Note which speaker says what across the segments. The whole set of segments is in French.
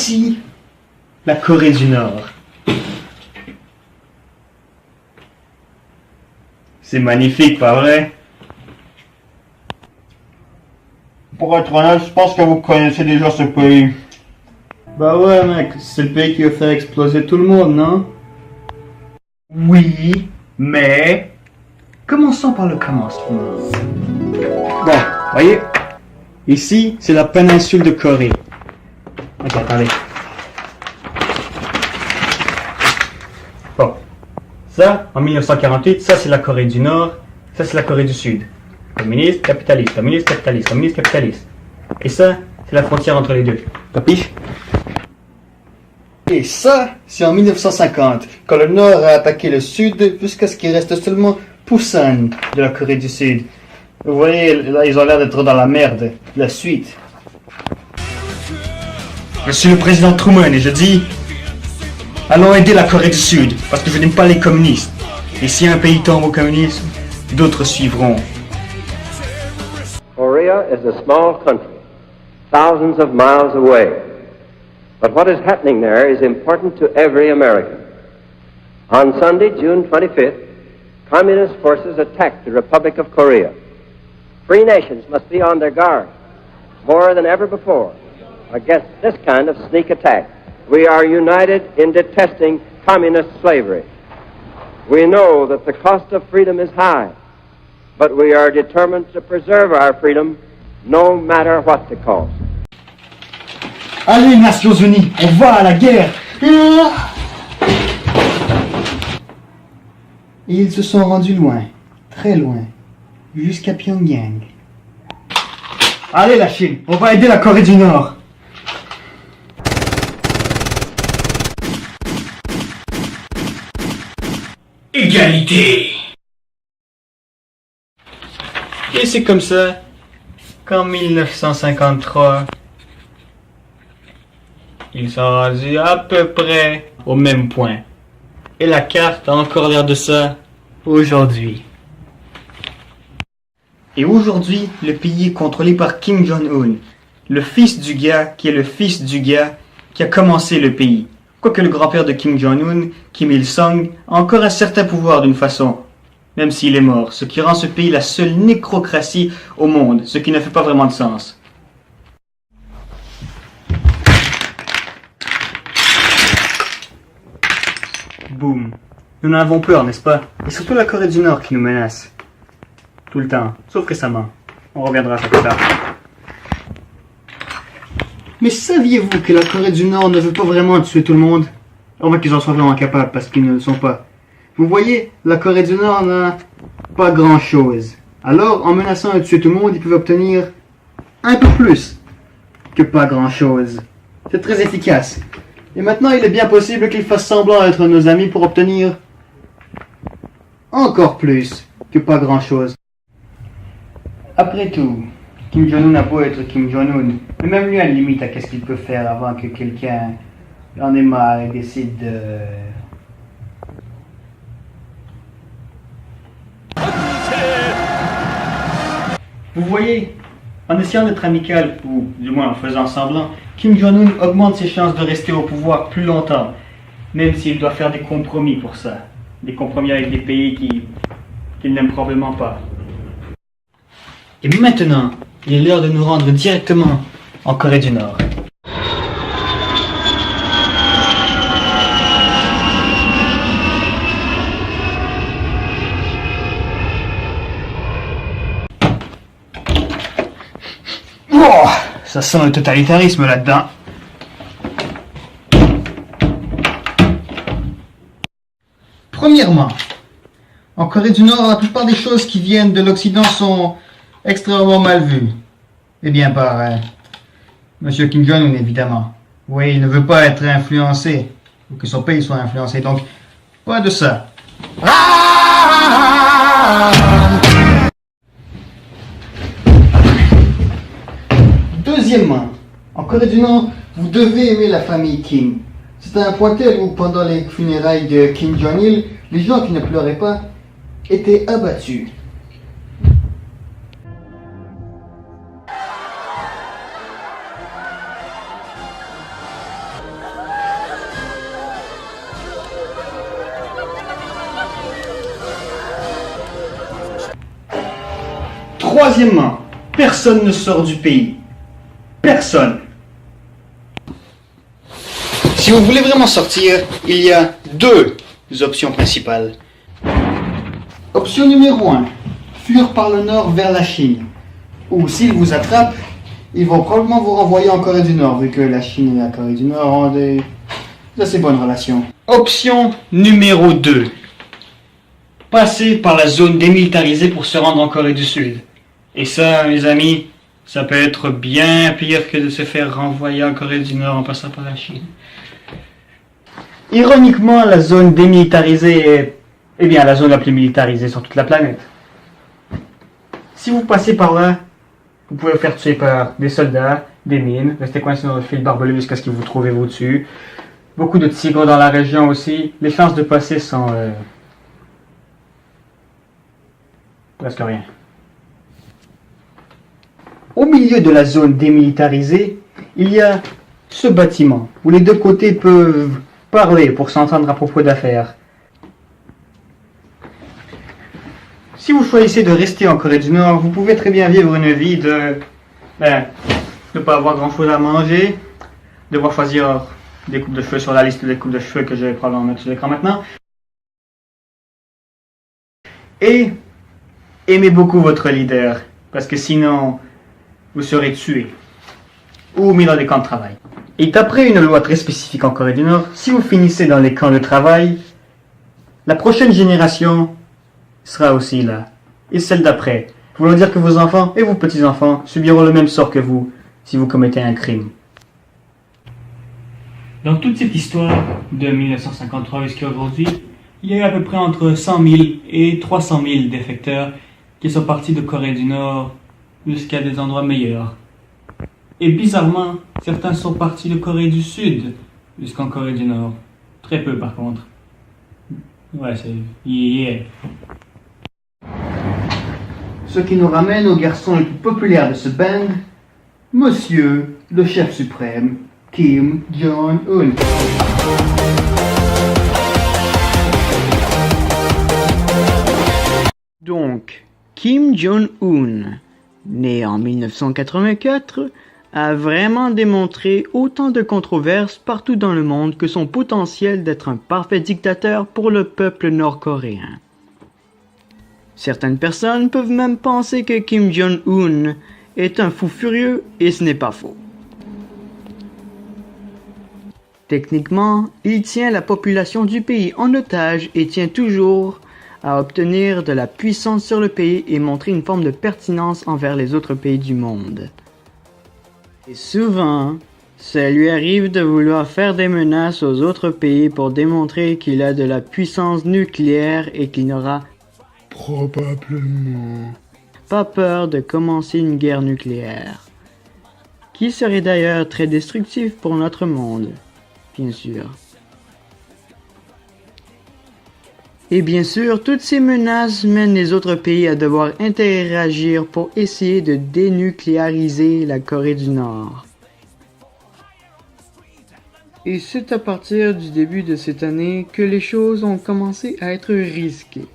Speaker 1: voici la Corée du Nord. C'est magnifique, pas vrai?
Speaker 2: Pour être honnête, je pense que vous connaissez déjà ce pays.
Speaker 1: Bah ouais, mec, c'est le pays qui a fait exploser tout le monde, non? Oui, mais... Commençons par le commencement. Bon, voyez, ici, c'est la péninsule de Corée. Ok, attendez. Bon, ça, en 1948, ça c'est la Corée du Nord, ça c'est la Corée du Sud. Communiste, capitaliste, communiste, capitaliste, communiste, capitaliste. Et ça, c'est la frontière entre les deux. Capiche? Et ça, c'est en 1950, quand le Nord a attaqué le Sud, jusqu'à ce qu'il reste seulement Busan de la Corée du Sud. Vous voyez, là, ils ont l'air d'être dans la merde. La suite. Je suis le président Truman et je dis... Allons aider la Corée du Sud, parce que je n'aime pas les communistes. Et si un pays tombe au communisme, d'autres suivront.
Speaker 3: Korea is a small country, thousands of miles away. But what is happening there is important to every American. On Sunday, June 25th, Communist forces attacked the Republic of Korea. Free nations must be on their guard, more than ever before, against this kind of sneak attack. We are united in detesting communist slavery. We know that the cost of freedom is high, but we are determined to preserve our freedom no matter what the cost.
Speaker 1: Allez, Nations Unies, on va à la guerre! Et ils se sont rendus loin, très loin, jusqu'à Pyongyang. Allez, la Chine, on va aider la Corée du Nord! Égalité! Et c'est comme ça qu'en 1953, ils sont rendus à peu près au même point. Et la carte a encore l'air de ça aujourd'hui. Et aujourd'hui, le pays est contrôlé par Kim Jong-un, le fils du gars qui est le fils du gars qui a commencé le pays. Quoique le grand-père de Kim Jong-un, Kim Il-sung, a encore un certain pouvoir d'une façon, même s'il est mort, ce qui rend ce pays la seule nécrocratie au monde, ce qui ne fait pas vraiment de sens. Boum. Nous n'en avons peur, n'est-ce pas? Et surtout la Corée du Nord qui nous menace. Tout le temps, sauf récemment. On reviendra à ça plus tard. Mais saviez-vous que la Corée du Nord ne veut pas vraiment tuer tout le monde? Au moins qu'ils en soient vraiment capables, parce qu'ils ne le sont pas. Vous voyez, la Corée du Nord n'a pas grand-chose. Alors, en menaçant de tuer tout le monde, ils peuvent obtenir un peu plus que pas grand-chose. C'est très efficace. Et maintenant, il est bien possible qu'ils fassent semblant d'être nos amis pour obtenir encore plus que pas grand-chose. Après tout, Kim Jong-un n'a beau être Kim Jong-un, mais même lui a une limite à qu'est-ce qu'il peut faire avant que quelqu'un en ait marre et décide de... Vous voyez, en essayant d'être amical, ou du moins en faisant semblant, Kim Jong-un augmente ses chances de rester au pouvoir plus longtemps, même s'il doit faire des compromis pour ça. Des compromis avec des pays qu'il n'aime probablement pas. Et maintenant, il est l'heure de nous rendre directement en Corée du Nord. Oh, ça sent le totalitarisme là-dedans. Premièrement, en Corée du Nord, la plupart des choses qui viennent de l'Occident sont extrêmement mal vues. Eh bien, par Monsieur Kim Jong-un, évidemment. Oui, il ne veut pas être influencé, ou que son pays soit influencé, donc pas de ça. Deuxièmement, en Corée du Nord, vous devez aimer la famille Kim. C'est un point tel où, pendant les funérailles de Kim Jong-il, les gens qui ne pleuraient pas étaient abattus. Troisièmement, personne ne sort du pays. Personne. Si vous voulez vraiment sortir, il y a deux options principales. Option numéro 1, fuir par le nord vers la Chine. Ou s'ils vous attrapent, ils vont probablement vous renvoyer en Corée du Nord, vu que la Chine et la Corée du Nord ont des assez bonnes relations. Option numéro 2, passer par la zone démilitarisée pour se rendre en Corée du Sud. Et ça, mes amis, ça peut être bien pire que de se faire renvoyer en Corée du Nord en passant par la Chine. Ironiquement, la zone démilitarisée est, la zone la plus militarisée sur toute la planète. Si vous passez par là, vous pouvez vous faire tuer par des soldats, des mines, rester coincé dans le fil barbelé jusqu'à ce que vous trouvez vous dessus. Beaucoup de tigres dans la région aussi. Les chances de passer sont presque rien. Au milieu de la zone démilitarisée, il y a ce bâtiment où les deux côtés peuvent parler pour s'entendre à propos d'affaires. Si vous choisissez de rester en Corée du Nord, vous pouvez très bien vivre une vie de ne pas avoir grand chose à manger, devoir choisir des coupes de cheveux sur la liste des coupes de cheveux que je vais probablement mettre sur l'écran maintenant, et aimez beaucoup votre leader, parce que sinon vous serez tué ou mis dans des camps de travail. Et d'après une loi très spécifique en Corée du Nord, si vous finissez dans les camps de travail, la prochaine génération sera aussi là. Et celle d'après. Voulant dire que vos enfants et vos petits-enfants subiront le même sort que vous si vous commettez un crime. Dans toute cette histoire de 1953 jusqu'à aujourd'hui, il y a eu à peu près entre 100 000 et 300 000 défecteurs qui sont partis de Corée du Nord jusqu'à des endroits meilleurs. Et bizarrement, certains sont partis de Corée du Sud jusqu'en Corée du Nord. Très peu par contre. Ouais, c'est... Yeah. Ce qui nous ramène au garçon le plus populaire de ce band, Monsieur le chef suprême, Kim Jong-un. Donc, Kim Jong-un, né en 1984, a vraiment démontré autant de controverses partout dans le monde que son potentiel d'être un parfait dictateur pour le peuple nord-coréen. Certaines personnes peuvent même penser que Kim Jong-un est un fou furieux et ce n'est pas faux. Techniquement, il tient la population du pays en otage et tient toujours à obtenir de la puissance sur le pays et montrer une forme de pertinence envers les autres pays du monde. Et souvent, ça lui arrive de vouloir faire des menaces aux autres pays pour démontrer qu'il a de la puissance nucléaire et qu'il n'aura probablement pas peur de commencer une guerre nucléaire, qui serait d'ailleurs très destructive pour notre monde, bien sûr. Et bien sûr, toutes ces menaces mènent les autres pays à devoir interagir pour essayer de dénucléariser la Corée du Nord. Et c'est à partir du début de cette année que les choses ont commencé à être risquées.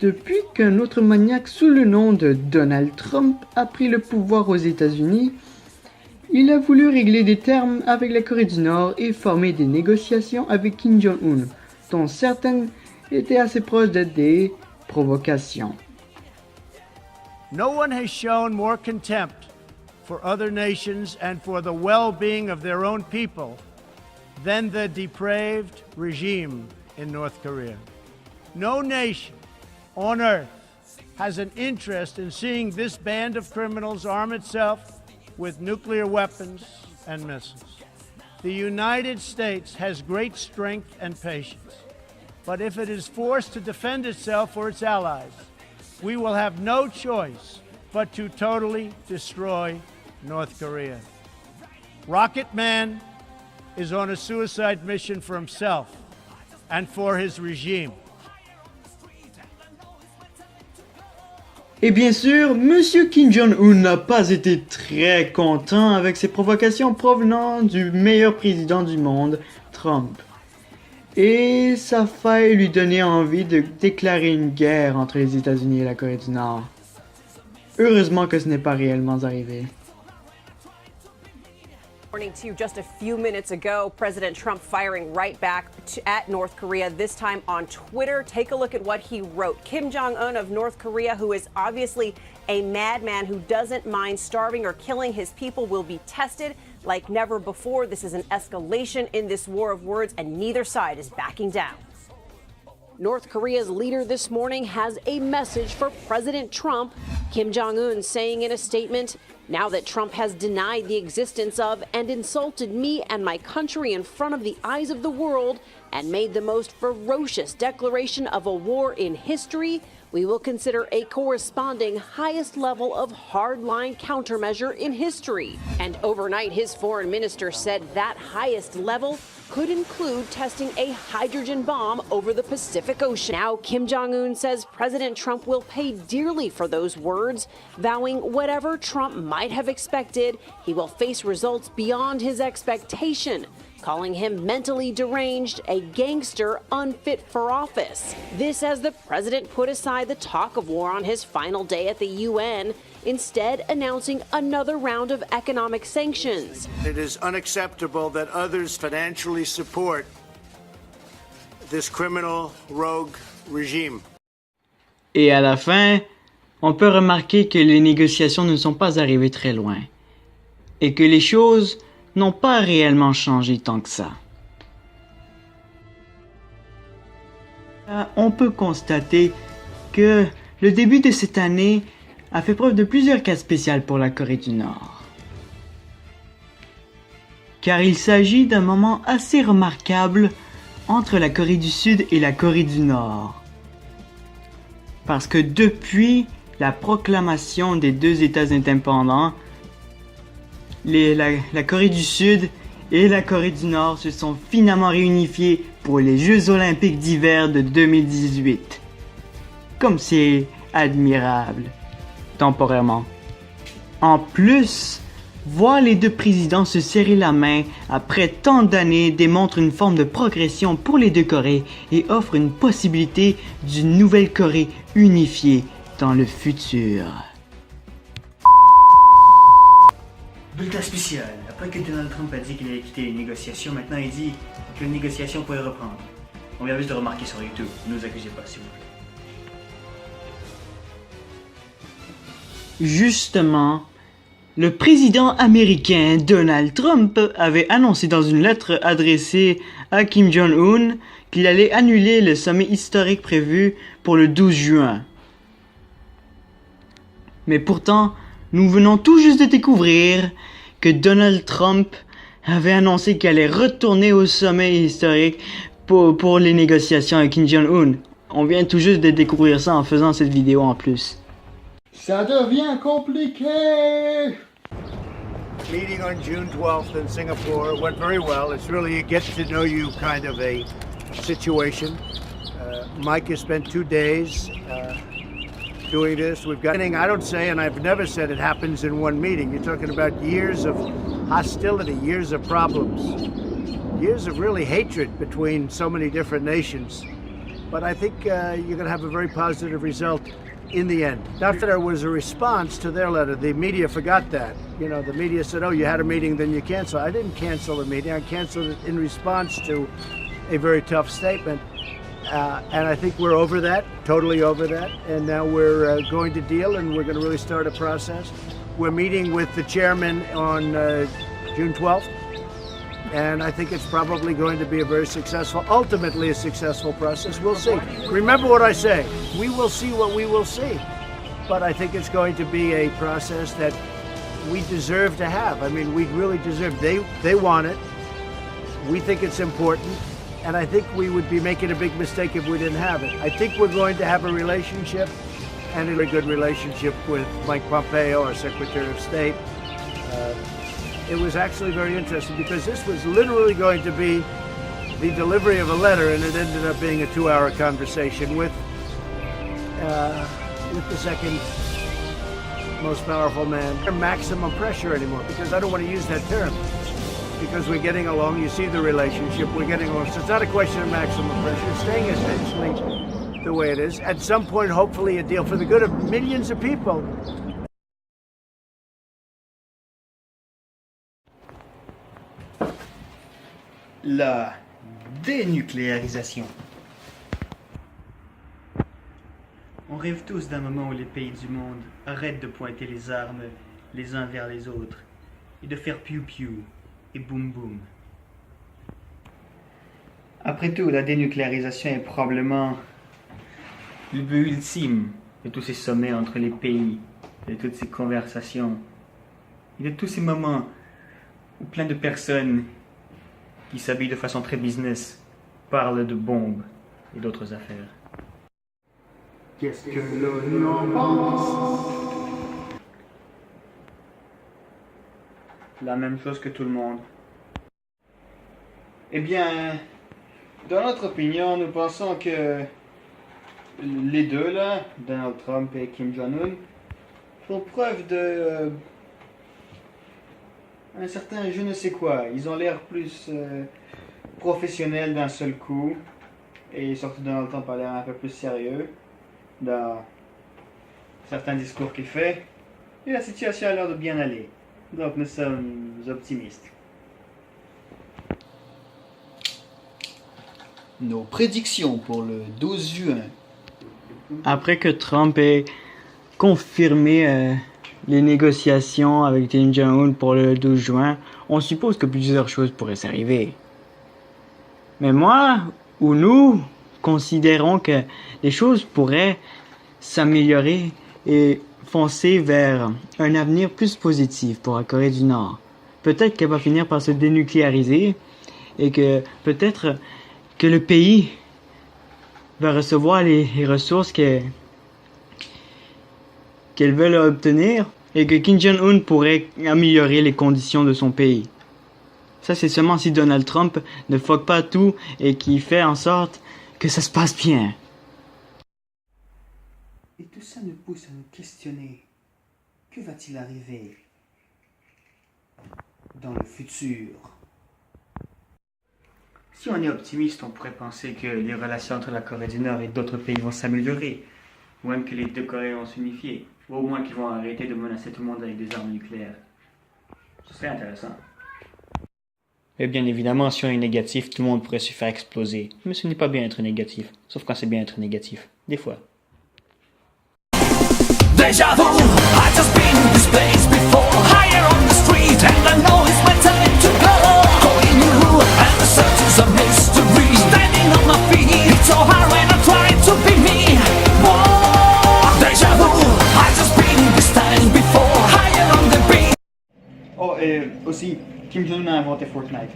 Speaker 1: Depuis qu'un autre maniaque sous le nom de Donald Trump a pris le pouvoir aux États-Unis, il a voulu régler des termes avec la Corée du Nord et former des négociations avec Kim Jong-un, dont certaines étaient assez proches d'être des provocations.
Speaker 4: No one has shown more contempt for other nations and for the well-being of their own people than the depraved regime in North Korea. No nation on earth has an interest in seeing this band of criminals arm itself with nuclear weapons and missiles. The United States has great strength and patience, but if it is forced to defend itself or its allies, we will have no choice but to totally destroy North Korea. Rocket Man is on a suicide mission for himself and for his regime.
Speaker 1: Et bien sûr, Monsieur Kim Jong-un n'a pas été très content avec ces provocations provenant du meilleur président du monde, Trump. Et ça a failli lui donner envie de déclarer une guerre entre les États-Unis et la Corée du Nord.
Speaker 5: Heureusement que ce n'est pas réellement arrivé.
Speaker 6: Morning to you. Just a few minutes ago, President Trump firing right back at North Korea, this time on Twitter. Take a look at what he wrote. Kim Jong-un of North Korea, who is obviously a madman who doesn't mind starving or killing his people, will be tested like never before. This is an escalation in this war of words, and neither side is backing down. North Korea's leader this morning has a message for President Trump. Kim Jong-un saying in a statement, "Now that Trump has denied the existence of and insulted me and my country in front of the eyes of the world and made the most ferocious declaration of a war in history, we will consider a corresponding highest level of hardline countermeasure in history." And overnight, his foreign minister said that highest level could include testing a hydrogen bomb over the Pacific Ocean. Now, Kim Jong-un says President Trump will pay dearly for those words, vowing whatever Trump might have expected, he will face results beyond his expectation, calling him mentally deranged, a gangster unfit for office. This as the president put aside the talk of war on his final day at the UN, instead announcing another round of economic sanctions.
Speaker 4: It is unacceptable that others financially support this criminal rogue regime.
Speaker 5: Et à la fin, on peut remarquer que les négociations ne sont pas arrivées très loin et que les choses n'ont pas réellement changé tant que ça. On peut constater que le début de cette année a fait preuve de plusieurs cas spéciaux pour la Corée du Nord. Car il s'agit d'un moment assez remarquable entre la Corée du Sud et la Corée du Nord. Parce que depuis la proclamation des deux États indépendants, la Corée du Sud et la Corée du Nord se sont finalement réunifiés pour les Jeux Olympiques d'hiver de 2018. Comme c'est admirable, temporairement. En plus, voir les deux présidents se serrer la main après tant d'années démontre une forme de progression pour les deux Corées et offre une possibilité d'une nouvelle Corée unifiée dans le futur.
Speaker 1: Bulletin spécial. Après que Donald Trump a dit qu'il allait quitter les négociations, maintenant il dit que les négociations pourraient reprendre. On vient juste de remarquer sur YouTube. Ne nous accusez pas, s'il vous plaît.
Speaker 5: Justement, le président américain Donald Trump avait annoncé dans une lettre adressée à Kim Jong-un qu'il allait annuler le sommet historique prévu pour le 12 juin. Mais pourtant, nous venons tout juste de découvrir que Donald Trump avait annoncé qu'il allait retourner au sommet historique pour les négociations avec Kim Jong-un. On vient tout juste de découvrir ça en faisant cette vidéo en plus.
Speaker 2: Ça devient compliqué.
Speaker 4: Meeting on June 12th in Singapore went very well. It's really a get-to-know-you kind of a situation. Mike has spent 2 days doing this. We've got, I don't say, and I've never said it happens in one meeting. You're talking about years of hostility, years of problems, years of really hatred between so many different nations. But I think you're going to have a very positive result in the end. Not that there was a response to their letter. The media forgot that. You know, the media said, oh, you had a meeting, then you cancel. I didn't cancel the meeting. I canceled it in response to a very tough statement. And I think we're over that, totally over that. And now we're going to deal, and we're going to really start a process. We're meeting with the chairman on June 12th. And I think it's probably going to be a very successful, ultimately a successful process. We'll see. Remember what I say. We will see what we will see. But I think it's going to be a process that we deserve to have. I mean, we really deserve. They want it. We think it's important. And I think we would be making a big mistake if we didn't have it. I think we're going to have a relationship, and a very good relationship with Mike Pompeo, our Secretary of State. It was actually very interesting because this was literally going to be the delivery of a letter, and it ended up being a 2-hour conversation with the second most powerful man. Maximum pressure anymore, because I don't want to use that term, because we're getting along. You see the relationship, we're getting along. So it's not a question of maximum pressure. It's staying essentially the way it is. At some point, hopefully, a deal for the good of millions of people.
Speaker 1: la dénucléarisation. On rêve tous d'un moment où les pays du monde arrêtent de pointer les armes les uns vers les autres et de faire piou-piou et boum-boum. Après tout, la dénucléarisation est probablement le but ultime de tous ces sommets entre les pays, de toutes ces conversations, et de tous ces moments où plein de personnes qui s'habillent de façon très business parlent de bombes et d'autres affaires. Qu'est-ce que l'on en pense? La même chose que tout le monde. Eh bien, dans notre opinion, nous pensons que les deux là, Donald Trump et Kim Jong-un, font preuve de un certain je ne sais quoi. Ils ont l'air plus professionnels d'un seul coup, et surtout Donald Trump a l'air un peu plus sérieux dans certains discours qu'il fait, et la situation a l'air de bien aller. Donc nous sommes optimistes. Nos prédictions pour le 12 juin.
Speaker 5: Après que Trump ait confirmé les négociations avec Kim Jong-un pour le 12 juin, on suppose que plusieurs choses pourraient s'arriver. Mais moi, ou nous, considérons que les choses pourraient s'améliorer et foncer vers un avenir plus positif pour la Corée du Nord. Peut-être qu'elle va finir par se dénucléariser et que peut-être que le pays va recevoir les ressources qu'elle veut obtenir et que Kim Jong-un pourrait améliorer les conditions de son pays. Ça, c'est seulement si Donald Trump ne fuck pas tout et qui fait en sorte que ça se passe bien.
Speaker 1: Et tout ça nous pousse à nous questionner. Que va-t-il arriver dans le futur? Si on est optimiste, on pourrait penser que les relations entre la Corée du Nord et d'autres pays vont s'améliorer, ou même que les deux Corées vont s'unifier, ou au moins qu'ils vont arrêter de menacer tout le monde avec des armes nucléaires. Ce serait intéressant. Et bien évidemment, si on est négatif, tout le monde pourrait se faire exploser. Mais ce n'est pas bien être négatif, sauf quand c'est bien être négatif. Des fois.
Speaker 7: Deja vu, I just been in this place before. Higher on the street, and I know it's my time to go. Calling you, and the searches of mystery. Standing on my feet, it's so hard when I try to be me. Whoa, deja vu, I just been in this time before. Higher on the beat.
Speaker 1: Oh, et aussi, Kim Jong-un a inventé Fortnite.